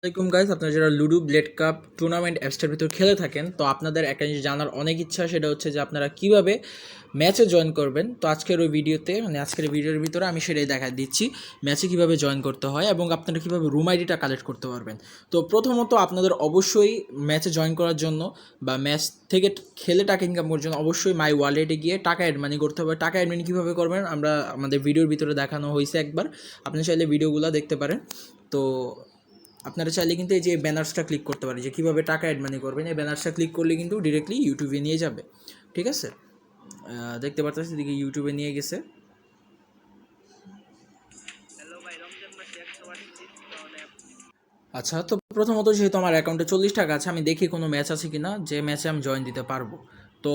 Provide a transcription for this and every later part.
আসসালামাইকুম গাইস, আপনারা যারা লুডো ব্লেড কাপ টুর্নামেন্ট অ্যাপসটার ভিতর খেলে থাকেন, তো আপনাদের একটা জিনিস জানার অনেক ইচ্ছা, সেটা হচ্ছে যে আপনারা কিভাবে ম্যাচে জয়েন করবেন। তো আজকের ওই ভিডিওতে আজকের ভিডিওর ভিতরে আমি সেটাই দেখা দিচ্ছি ম্যাচে কিভাবে জয়েন করতে হয় এবং আপনারা কিভাবে রুম আইডিটা কালেক্ট করতে পারবেন। তো প্রথমত আপনাদের অবশ্যই ম্যাচে জয়েন করার জন্য বা ম্যাচ থেকে খেলে টাকা ইনকাম করার জন্য অবশ্যই মাই ওয়ালেটে গিয়ে টাকা অ্যাড মানি করতে হবে। টাকা অ্যাড মানি কীভাবে করবেন আমরা আমাদের ভিডিওর ভিতরে দেখানো হয়েছে একবার, আপনি চাইলে ভিডিওগুলো দেখতে পারেন। তো আপনারা চাইলে কিন্তু এই যে ব্যানার্সটা ক্লিক করতে পারেন, যে কীভাবে টাকা অ্যাড মানি করবেন। এই ব্যানার্সটা ক্লিক করলে কিন্তু ডিরেক্টলি ইউটিউবে নিয়ে যাবে। ঠিক আছে, দেখতে পাচ্ছি এদিকে ইউটিউবে নিয়ে গেছে। আচ্ছা, তো প্রথমত যেহেতু আমার অ্যাকাউন্টে 40 টাকা আছে, আমি দেখি কোনো ম্যাচ আছে কিনা যে ম্যাচে আমি জয়েন দিতে পারবো। তো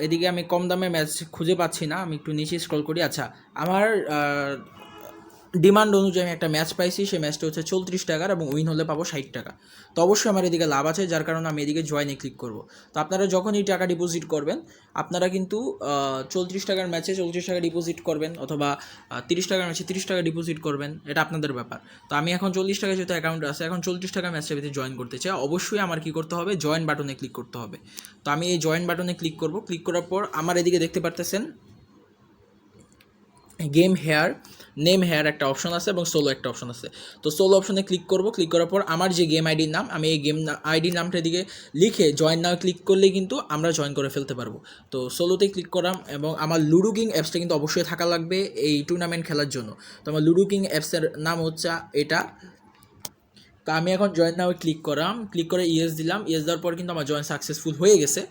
এদিকে আমি কম দামে ম্যাচ খুঁজে পাচ্ছি না, আমি একটু নিচে স্ক্রল করি। আচ্ছা, আমার ডিমান্ড অনুযায়ী আমি একটা ম্যাচ পাইছি, সেই ম্যাচটা হচ্ছে 34 টাকার এবং উইন হলে পাবো 60 টাকা। তো অবশ্যই আমার এদিকে লাভ আছে, যার কারণে আমি এদিকে জয়েনে ক্লিক করব। তো আপনারা যখন এই টাকা ডিপোজিট করবেন, আপনারা কিন্তু 34 টাকার ম্যাচে 34 টাকা ডিপোজিট করবেন, অথবা 30 টাকার ম্যাচে 30 টাকা ডিপোজিট করবেন, এটা আপনাদের ব্যাপার। তো আমি এখন 40 টাকা যেহেতু অ্যাকাউন্ট আছে, এখন 34 টাকা ম্যাচের ভিতরে জয়েন করতে চাই, অবশ্যই আমার কী করতে হবে, জয়েন বাটনে ক্লিক করতে হবে। তো আমি এই জয়েন বাটনে ক্লিক করব। ক্লিক করার পর আমার এদিকে দেখতে পারতেছেন গেম হেয়ার, নেম হেয়ার একটা অপশন আছে এবং সোলো একটা অপশন আছে। তো সোলো অপশনে ক্লিক করব। ক্লিক করার পর আমার যে গেম আইডির নাম, আমি এই গেম আইডির নামটা দিকে লিখে জয়েন নাও ক্লিক করলেই কিন্তু আমরা জয়েন করে ফেলতে পারবো। তো সোলোতে ক্লিক করাম এবং আমার লুডো কিং অ্যাপসটা কিন্তু অবশ্যই থাকা লাগবে এই টুর্নামেন্ট খেলার জন্য। তো আমার লুডো কিং অ্যাপসের নাম হচ্ছে এটা। তো আমি এখন জয়েন নাও ক্লিক করাম, ক্লিক করে ইয়েস দিলাম। ইয়েস দেওয়ার পর কিন্তু আমার জয়েন সাকসেসফুল হয়ে গেছে।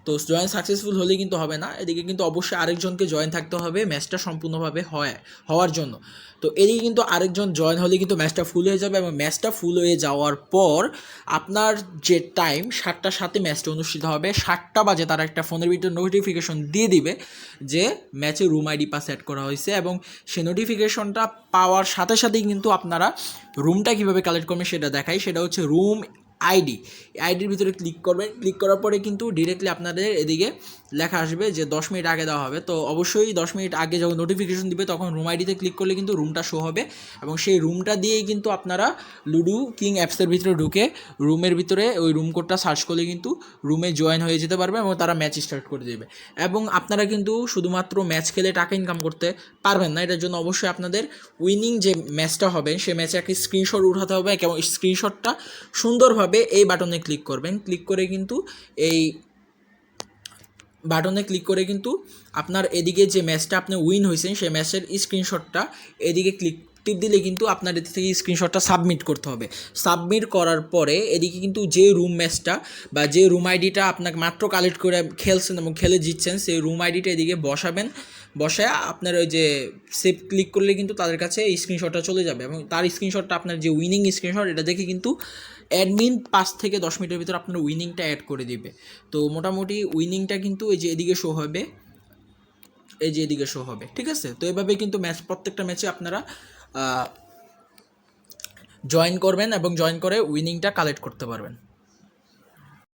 তো জয়েন সাকসেসফুল হলে কিন্তু হবে না, এদিকে কিন্তু অবশ্যই আরেকজনকে জয়েন থাকতে হবে ম্যাচটা সম্পূর্ণভাবে হওয়ার জন্য। তো এদিকে কিন্তু আরেকজন জয়েন হলে কিন্তু ম্যাচটা ফুল হয়ে যাবে এবং ম্যাচটা ফুল হয়ে যাওয়ার পর আপনার যে টাইম 7টার সাথে ম্যাচটা অনুষ্ঠিত হবে, 7টা বাজে তারা একটা ফোনের ভিতরে নোটিফিকেশন দিয়ে দিবে যে ম্যাচে রুম আইডি পাস অ্যাড করা হয়েছে, এবং সেই নোটিফিকেশনটা পাওয়ার সাথে সাথেই কিন্তু আপনারা রুমটা কীভাবে কালেক্ট করবেন সেটা দেখাই। সেটা হচ্ছে রুম আইডি। আইডির ভিতরে ক্লিক করবেন। ক্লিক করার পরে কিন্তু ডিরেক্টলি আপনাদের এদিকে লেখা আসবে যে 10 মিনিট আগে দেওয়া হবে। তো অবশ্যই 10 মিনিট আগে যখন নোটিফিকেশন দিবে তখন রুম আইডিতে ক্লিক করলে কিন্তু রুমটা শো হবে, এবং সেই রুমটা দিয়েই কিন্তু আপনারা লুডো কিং অ্যাপসের ভিতরে ঢুকে রুমের ভিতরে ওই রুম কোডটা সার্চ করলে কিন্তু রুমে জয়েন হয়ে যেতে পারবে এবং তারা ম্যাচ স্টার্ট করে দেবে। এবং আপনারা কিন্তু শুধুমাত্র ম্যাচ খেলে টাকা ইনকাম করতে পারবেন না, এটার জন্য অবশ্যই আপনাদের উইনিং যে ম্যাচটা হবে সেই ম্যাচে একটা স্ক্রিনশট উঠাতে হবে, এবং স্ক্রিনশটটা সুন্দরভাবে এই বাটনে ক্লিক করবেন। ক্লিক করে কিন্তু এই বাটনে ক্লিক করে কিন্তু আপনার এদিকে যে ম্যাচটা আপনি উইন হয়েছেন সেই ম্যাচের স্ক্রিনশটটা এদিকে টিপ দিলে কিন্তু আপনার এদিক থেকে স্ক্রিনশটটা সাবমিট করতে হবে। সাবমিট করার পরে এদিকে কিন্তু যে রুম ম্যাচটা বা যে রুম আইডিটা আপনাকে মাত্র কালেক্ট করে খেলছেন এবং খেলে জিতছেন, সেই রুম আইডিটা এদিকে বসাবেন। বসায় আপনার ওই যে সেভ ক্লিক করলে কিন্তু তাদের কাছে এই স্ক্রিনশটটা চলে যাবে, এবং তার স্ক্রিনশটটা আপনার যে উইনিং স্ক্রিনশট, এটা দেখে কিন্তু অ্যাডমিন 5 থেকে 10 মিনিটের ভিতরে আপনার উইনিংটা অ্যাড করে দিবে। তো মোটামুটি উইনিংটা কিন্তু এই যে এদিকে শো হবে, এই যে এদিকে শো হবে। ঠিক আছে, তো এভাবে কিন্তু প্রত্যেকটা ম্যাচে আপনারা জয়েন করবেন এবং জয়েন করে উইনিংটা কালেক্ট করতে পারবেন।